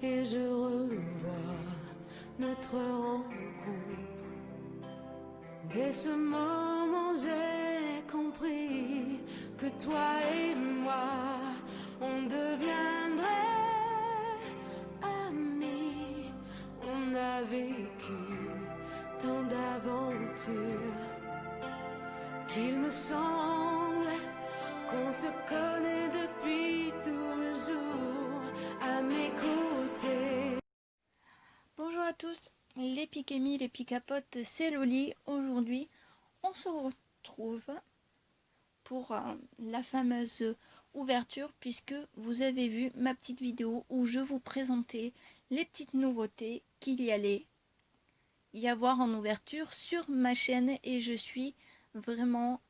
et je revois notre rencontre. Dès ce moment j'ai compris que toi et moi on deviendrait amis. On a vécu tant d'aventures qu'il me semble qu'on se connaît depuis toujours. À mes côtés. Bonjour à tous, les piquémis, les picapotes, c'est Loli. Aujourd'hui, on se retrouve pour la fameuse ouverture, puisque vous avez vu ma petite vidéo où je vous présentais les petites nouveautés qu'il y allait y avoir en ouverture sur ma chaîne, et je suis vraiment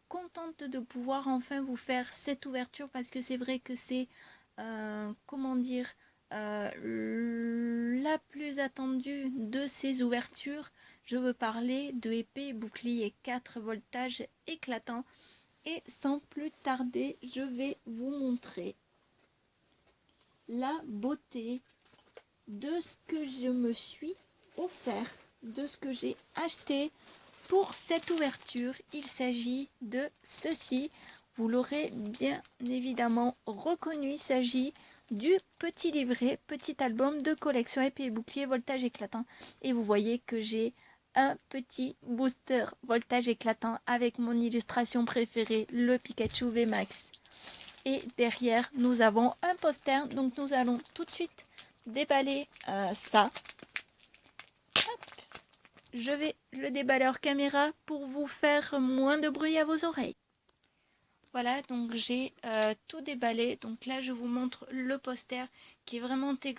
contente de pouvoir enfin vous faire cette ouverture, parce que c'est vrai que c'est comment dire, la plus attendue de ces ouvertures. Je veux parler de épée bouclier 4 voltages éclatants, et sans plus tarder je vais vous montrer la beauté de ce que je me suis offert, de ce que j'ai acheté pour cette ouverture. Il s'agit de ceci, vous l'aurez bien évidemment reconnu, il s'agit du petit livret, petit album de collection épée et bouclier voltage éclatant, et vous voyez que j'ai un petit booster voltage éclatant avec mon illustration préférée, le Pikachu VMAX. Et derrière nous avons un poster, donc nous allons tout de suite déballer ça. Hop. Je vais le déballer hors caméra pour vous faire moins de bruit à vos oreilles. Voilà, donc j'ai tout déballé. Donc là je vous montre le poster qui est vraiment très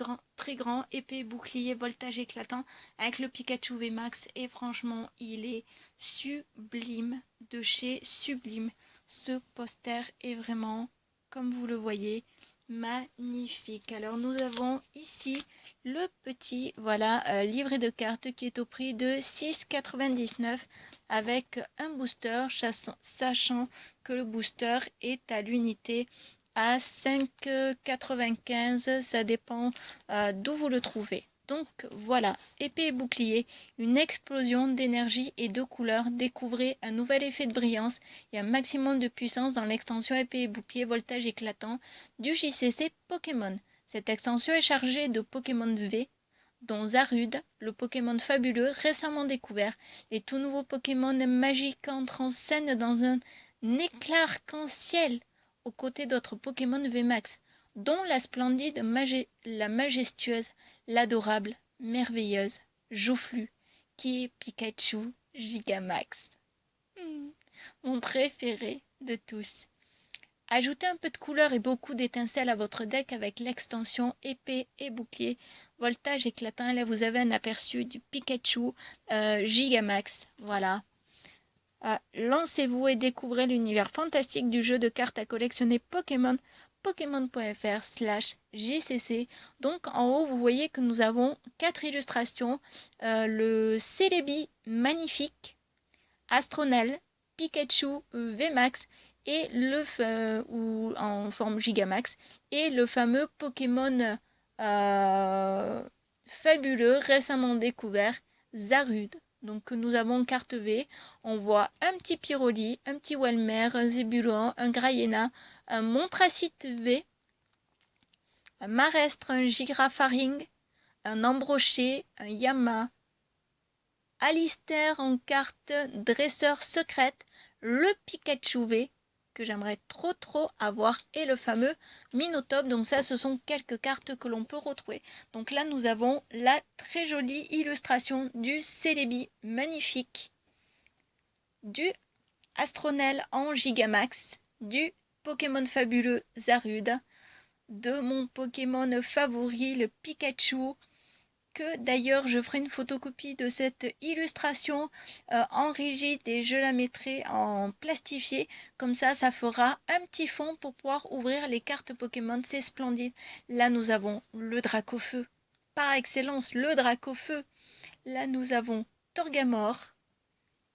grand, épée, bouclier, voltage éclatant avec le Pikachu VMAX, et franchement il est sublime, de chez Sublime. Ce poster est vraiment, comme vous le voyez, magnifique. Alors nous avons ici le petit livret de cartes qui est au prix de 6,99 avec un booster, sachant que le booster est à l'unité à 5,95, ça dépend d'où vous le trouvez. Donc voilà, épée et bouclier, une explosion d'énergie et de couleurs. Découvrez un nouvel effet de brillance et un maximum de puissance dans l'extension épée et bouclier voltage éclatant du JCC Pokémon. Cette extension est chargée de Pokémon V, dont Zarude, le Pokémon fabuleux récemment découvert. Les tout nouveaux Pokémon magiques entrent en scène dans un éclat arc-en-ciel aux côtés d'autres Pokémon VMAX, dont la splendide, la majestueuse, l'adorable, merveilleuse, Joufflu, qui est Pikachu Gigamax. Mon préféré de tous. Ajoutez un peu de couleur et beaucoup d'étincelles à votre deck avec l'extension épée et bouclier voltage éclatant. Là vous avez un aperçu du Pikachu Gigamax. Voilà. Lancez-vous et découvrez l'univers fantastique du jeu de cartes à collectionner Pokémon. Pokémon.fr/JCC. Donc en haut vous voyez que nous avons 4 illustrations. Le Celebi magnifique, Astronel, Pikachu VMAX et ou en forme Gigamax, et le fameux Pokémon fabuleux récemment découvert, Zarude. Donc nous avons carte V, on voit un petit Pyroli, un petit Walmer, un Zébulon, un Grayena, un Montracite V, un Marestre, un Gigrafaring, un Ambroché, un Yama, Alistair en carte dresseur secrète, le Pikachu V que j'aimerais trop avoir, et le fameux Minotop. Donc ça, ce sont quelques cartes que l'on peut retrouver. Donc là nous avons la très jolie illustration du Celebi magnifique, du Astronel en Gigamax, du Pokémon fabuleux Zarude, de mon Pokémon favori le Pikachu, que d'ailleurs je ferai une photocopie de cette illustration en rigide et je la mettrai en plastifié, comme ça fera un petit fond pour pouvoir ouvrir les cartes Pokémon. C'est splendide. Là nous avons le Dracofeu, par excellence le Dracofeu. Là nous avons Torgamore,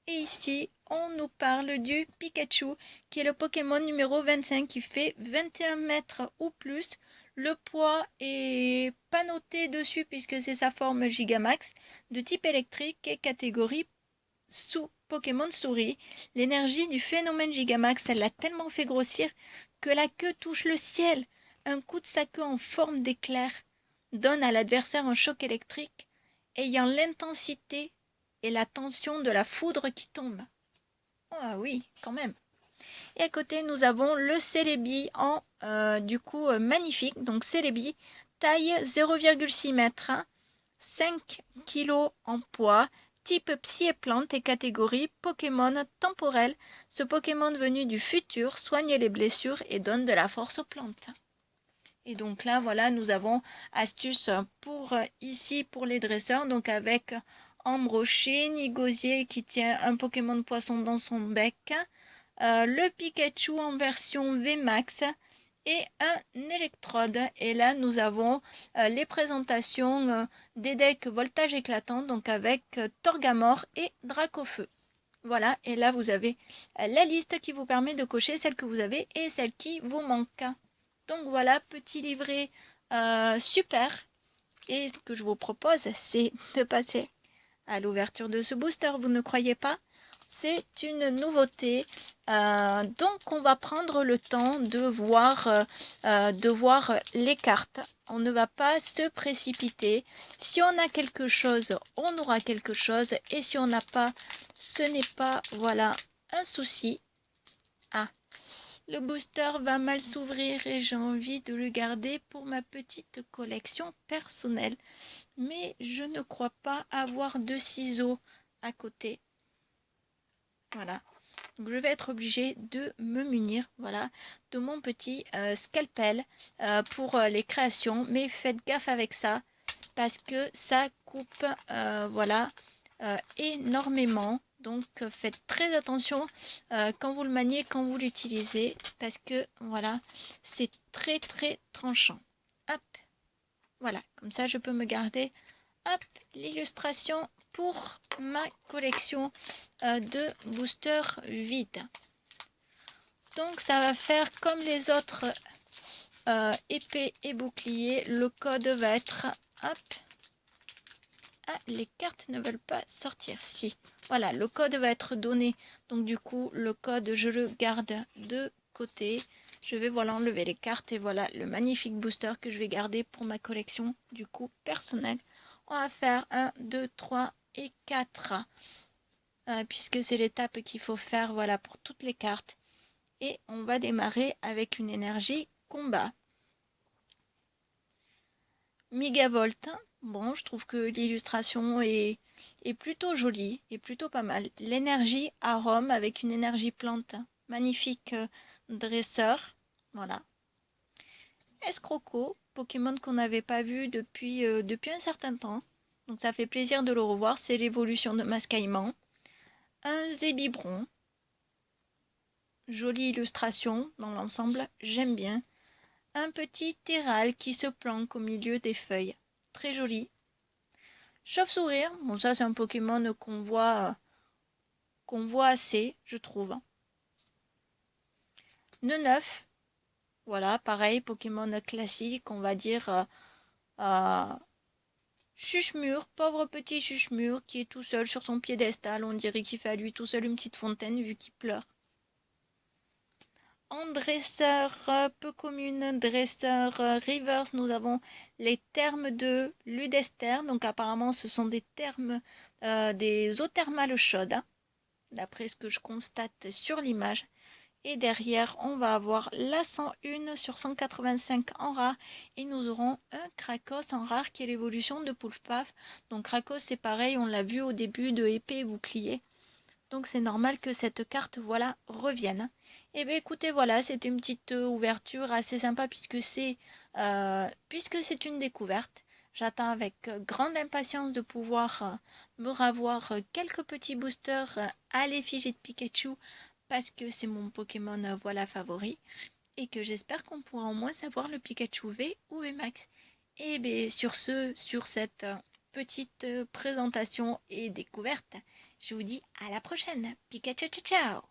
et ici on nous parle du Pikachu, qui est le Pokémon numéro 25, qui fait 21 mètres ou plus. Le poids est pas noté dessus puisque c'est sa forme Gigamax, de type électrique et catégorie sous Pokémon souris. L'énergie du phénomène Gigamax, elle l'a tellement fait grossir que la queue touche le ciel. Un coup de sa queue en forme d'éclair donne à l'adversaire un choc électrique, ayant l'intensité et la tension de la foudre qui tombe. Ah oui, quand même. Et à côté, nous avons le Celebi en magnifique. Donc Celebi, taille 0,6 m, 5 kg en poids, type psy et plante et catégorie Pokémon temporel. Ce Pokémon venu du futur soigne les blessures et donne de la force aux plantes. Et donc là, voilà, nous avons astuce pour ici pour les dresseurs. Donc avec Ambroché, Nigosier qui tient un Pokémon poisson dans son bec, le Pikachu en version VMAX et un électrode. Et là, nous avons les présentations des decks voltage éclatant, donc avec Torgamore et Dracofeu. Voilà, et là, vous avez la liste qui vous permet de cocher celle que vous avez et celle qui vous manque. Donc voilà, petit livret super. Et ce que je vous propose, c'est de passer à l'ouverture de ce booster. Vous ne croyez pas ? C'est une nouveauté. Donc on va prendre le temps de voir les cartes. On ne va pas se précipiter. Si on a quelque chose, on aura quelque chose. Et si on n'a pas, ce n'est pas, voilà, un souci. Ah, le booster va mal s'ouvrir et j'ai envie de le garder pour ma petite collection personnelle. Mais je ne crois pas avoir de ciseaux à côté. Voilà. Donc je vais être obligée de me munir, voilà, de mon petit scalpel pour les créations. Mais faites gaffe avec ça parce que ça coupe, voilà, énormément. Donc faites très attention quand vous le maniez, quand vous l'utilisez, parce que voilà, c'est très très tranchant. Hop, voilà, comme ça je peux me garder, hop, l'illustration pour ma collection de boosters vides. Donc ça va faire comme les autres épées et boucliers. Le code va être, hop, ah, les cartes ne veulent pas sortir. Si, voilà, le code va être donné. Donc du coup, le code, je le garde de côté. Je vais voilà enlever les cartes et voilà le magnifique booster que je vais garder pour ma collection du coup personnelle. On va faire 1, 2, 3 et 4. Puisque c'est l'étape qu'il faut faire voilà pour toutes les cartes. Et on va démarrer avec une énergie combat. Megavolt. Bon, je trouve que l'illustration est plutôt jolie et plutôt pas mal. L'énergie arôme avec une énergie plante. Magnifique dresseur. Voilà. Escroco, Pokémon qu'on n'avait pas vu depuis un certain temps. Donc ça fait plaisir de le revoir. C'est l'évolution de Mascaïman. Un Zébibron. Jolie illustration dans l'ensemble. J'aime bien. Un petit terral qui se planque au milieu des feuilles. Très joli. Chauve-sourire, bon ça c'est un Pokémon qu'on voit assez, je trouve. Neuf, voilà, pareil, Pokémon classique, on va dire Chuchemure, pauvre petit Chuchemure qui est tout seul sur son piédestal, on dirait qu'il fait à lui tout seul une petite fontaine vu qu'il pleure. En dresseur peu commune, dresseur Rivers, nous avons les termes de Ludester. Donc apparemment ce sont des termes des eaux thermales chaudes, hein, d'après ce que je constate sur l'image. Et derrière on va avoir la 101 sur 185 en rare. Et nous aurons un Krakos en rare qui est l'évolution de Poulpaf. Donc Krakos c'est pareil, on l'a vu au début de épée et bouclier. Donc c'est normal que cette carte voilà revienne. Et bien écoutez voilà, c'était une petite ouverture assez sympa puisque c'est une découverte. J'attends avec grande impatience de pouvoir me ravoir quelques petits boosters à l'effigie de Pikachu parce que c'est mon Pokémon voilà favori. Et que j'espère qu'on pourra au moins savoir le Pikachu V ou VMAX. Et bien sur cette petite présentation et découverte, Je vous dis à la prochaine. Pika ciao ciao ciao.